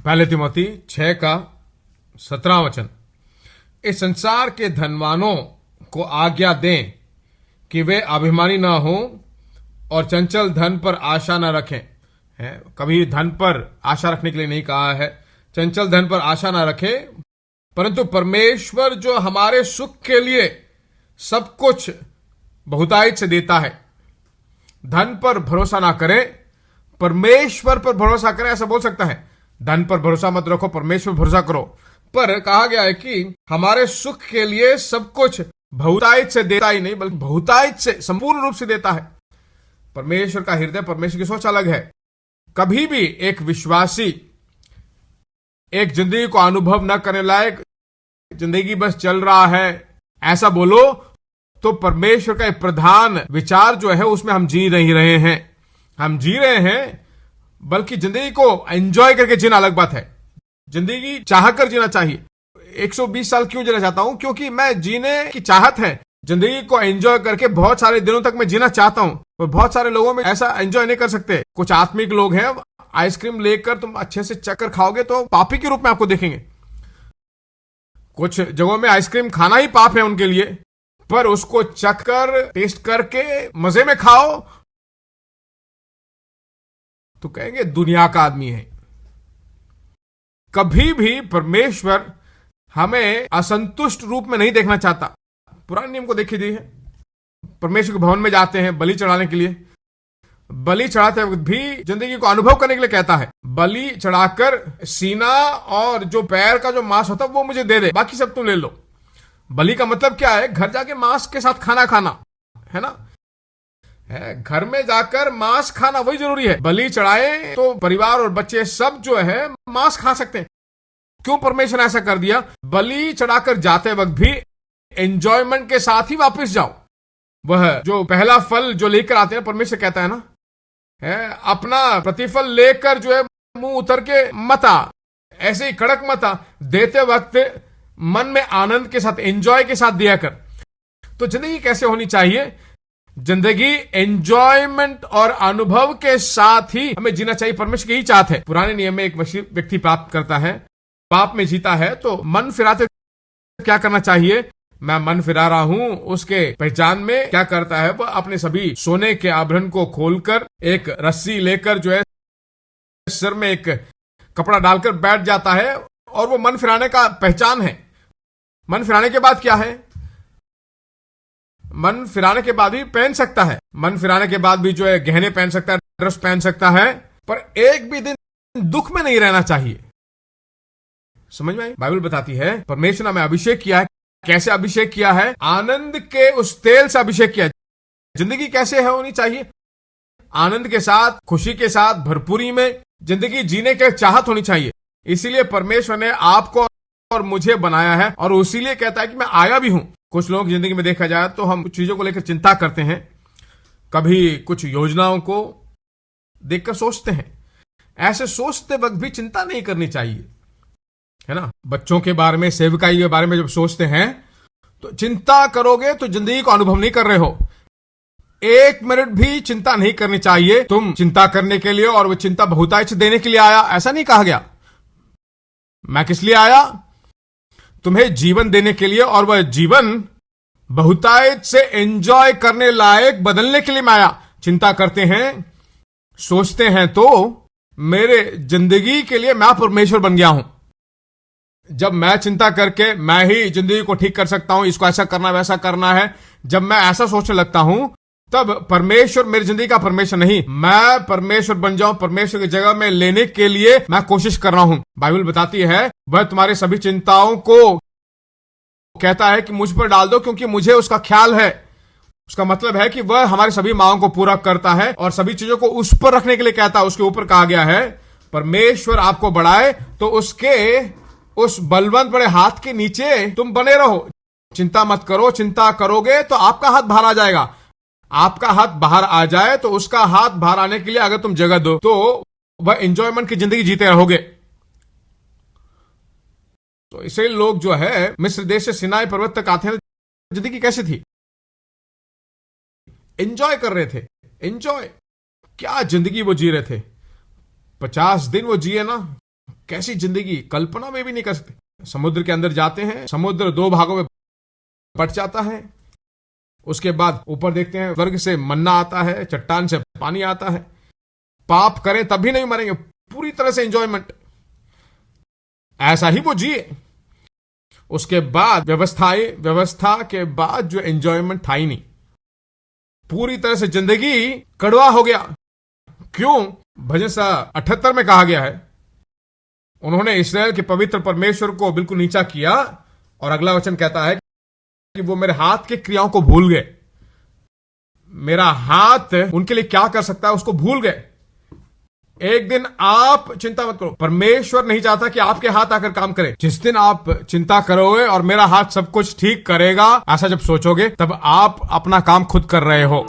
पहले तिमोथी 6:17। इस संसार के धनवानों को आज्ञा दें कि वे अभिमानी ना हों और चंचल धन पर आशा न रखें। कभी धन पर आशा रखने के लिए नहीं कहा है, चंचल धन पर आशा ना रखें, परंतु परमेश्वर जो हमारे सुख के लिए सब कुछ बहुतायत से देता है। धन पर भरोसा ना करें, परमेश्वर पर भरोसा करें, ऐसा बोल सकता है। धन पर भरोसा मत रखो, परमेश्वर पर भरोसा करो। पर कहा गया है कि हमारे सुख के लिए सब कुछ बहुतायत से देता ही नहीं, बल्कि बहुतायत से संपूर्ण रूप से देता है। परमेश्वर का हृदय, परमेश्वर की सोच अलग है। कभी भी एक विश्वासी एक जिंदगी को अनुभव न करने लायक, जिंदगी बस चल रहा है, ऐसा बोलो तो परमेश्वर का एक प्रधान विचार जो है उसमें हम जी नहीं रहे हैं। हम जी रहे हैं, बल्कि जिंदगी को एंजॉय करके जीना अलग बात है। जिंदगी चाह कर जीना चाहिए। 120 साल क्यों जीना चाहता हूं? क्योंकि मैं जीने की चाहत है, जिंदगी को एंजॉय करके बहुत सारे दिनों तक मैं जीना चाहता हूं। और बहुत सारे लोगों में ऐसा एंजॉय नहीं कर सकते। कुछ आत्मिक लोग हैं, आइसक्रीम लेकर तुम अच्छे से चक्कर खाओगे तो पापी के रूप में आपको देखेंगे। कुछ जगहों में आइसक्रीम खाना ही पाप है उनके लिए, पर उसको चक्कर टेस्ट करके मजे में खाओ तो कहेंगे दुनिया का आदमी है। कभी भी परमेश्वर हमें असंतुष्ट रूप में नहीं देखना चाहता। पुराने नियम को देखिए दी है, परमेश्वर के भवन में जाते हैं बलि चढ़ाने के लिए। बलि चढ़ाते वक्त भी जिंदगी को अनुभव करने के लिए कहता है। बलि चढ़ाकर सीना और जो पैर का जो मांस होता है वो मुझे दे दे, बाकी सब तुम ले लो। बलि का मतलब क्या है? घर जाके मांस के साथ खाना खाना है ना, है घर में जाकर मांस खाना वही जरूरी है। बलि चढ़ाए तो परिवार और बच्चे सब जो है मांस खा सकते हैं। क्यों परमेश्वर ऐसा कर दिया? बलि चढ़ाकर जाते वक्त भी एंजॉयमेंट के साथ ही वापस जाओ। वह जो पहला फल जो लेकर आते हैं, परमेश्वर कहता है ना, है अपना प्रतिफल लेकर जो है मुंह उतर के मत आ, ऐसे ही कड़क मत आ। देते वक्त मन में आनंद के साथ, एंजॉय के साथ दिया कर। तो जिंदगी कैसे होनी चाहिए? जिंदगी एंजॉयमेंट और अनुभव के साथ ही हमें जीना चाहिए। परमेश्वर की ही चाहत है। पुराने नियम में एक व्यक्ति पाप करता है, पाप में जीता है, तो मन फिराते क्या करना चाहिए? मैं मन फिरा रहा हूं, उसके पहचान में क्या करता है? वह अपने सभी सोने के आभरण को खोलकर एक रस्सी लेकर जो है सिर में एक कपड़ा डालकर बैठ जाता है, और वो मन फिराने का पहचान है। मन फिराने के बाद क्या है? मन फिराने के बाद भी पहन सकता है, मन फिराने के बाद भी जो है गहने पहन सकता है, ड्रेस पहन सकता है, पर एक भी दिन दुख में नहीं रहना चाहिए। समझ में आई? बाइबल बताती है परमेश्वर ने हमें अभिषेक किया है। कैसे अभिषेक किया है? आनंद के उस तेल से अभिषेक किया। जिंदगी कैसे है होनी चाहिए? आनंद के साथ, खुशी के साथ, भरपूरी में जिंदगी जीने की चाहत होनी चाहिए। इसीलिए परमेश्वर ने आपको और मुझे बनाया है, और उसीलिए कहता है कि मैं आया भी हूं। कुछ लोग जिंदगी में देखा जाए तो हम कुछ चीजों को लेकर चिंता करते हैं, कभी कुछ योजनाओं को देखकर सोचते हैं। ऐसे सोचते वक्त भी चिंता नहीं करनी चाहिए, है ना। बच्चों के बारे में, सेवकाई के बारे में जब सोचते हैं तो चिंता करोगे तो जिंदगी को अनुभव नहीं कर रहे हो। एक मिनट भी चिंता नहीं करनी चाहिए। तुम चिंता करने के लिए और वो चिंता बहुतायत से देने के लिए आया, ऐसा नहीं कहा गया। मैं किस लिए आया? तुम्हें जीवन देने के लिए, और वह जीवन बहुतायत से एंजॉय करने लायक बदलने के लिए मैं आया। चिंता करते हैं, सोचते हैं तो मेरे जिंदगी के लिए मैं परमेश्वर बन गया हूं। जब मैं चिंता करके मैं ही जिंदगी को ठीक कर सकता हूं, इसको ऐसा करना वैसा करना है, जब मैं ऐसा सोचने लगता हूं, तब परमेश्वर मेरी जिंदगी का परमेश्वर नहीं, मैं परमेश्वर बन जाऊं। परमेश्वर की जगह में लेने के लिए मैं कोशिश कर रहा हूं। बाइबल बताती है वह तुम्हारे सभी चिंताओं को कहता है कि मुझ पर डाल दो, क्योंकि मुझे उसका ख्याल है। उसका मतलब है कि वह हमारी सभी मांगों को पूरा करता है, और सभी चीजों को उस पर रखने के लिए कहता है। उसके ऊपर कहा गया है परमेश्वर आपको बढ़ाए तो उसके उस बलवंत बड़े हाथ के नीचे तुम बने रहो। चिंता मत करो। चिंता करोगे तो आपका हाथ बाहर आ जाएगा। आपका हाथ बाहर आ जाए तो उसका हाथ बाहर आने के लिए अगर तुम जगह दो तो वह एंजॉयमेंट की जिंदगी जीते रहोगे। तो इसलिए लोग जो है मिस्र देश से सिनाई पर्वत तक आते हैं, जिंदगी कैसी थी? एंजॉय कर रहे थे। एंजॉय क्या जिंदगी वो जी रहे थे। 50 दिन वो जिए ना, कैसी जिंदगी, कल्पना में भी नहीं कर सकते। समुद्र के अंदर जाते हैं, समुद्र 2 भागों में बट जाता है। उसके बाद ऊपर देखते हैं स्वर्ग से मन्ना आता है, चट्टान से पानी आता है। पाप करें तब भी नहीं मरेंगे, पूरी तरह से एंजॉयमेंट। ऐसा ही वो जिए। उसके बाद व्यवस्था के बाद जो एंजॉयमेंट था ही नहीं, पूरी तरह से जिंदगी कड़वा हो गया। क्यों? भजन 78 में कहा गया है, उन्होंने इस्राएल के पवित्र परमेश्वर को बिल्कुल नीचा किया। और अगला वचन कहता है कि वो मेरे हाथ के क्रियाओं को भूल गए। मेरा हाथ उनके लिए क्या कर सकता है उसको भूल गए। एक दिन आप चिंता मत करो, परमेश्वर नहीं चाहता कि आपके हाथ आकर काम करे। जिस दिन आप चिंता करोगे और मेरा हाथ सब कुछ ठीक करेगा, ऐसा जब सोचोगे, तब आप अपना काम खुद कर रहे हो।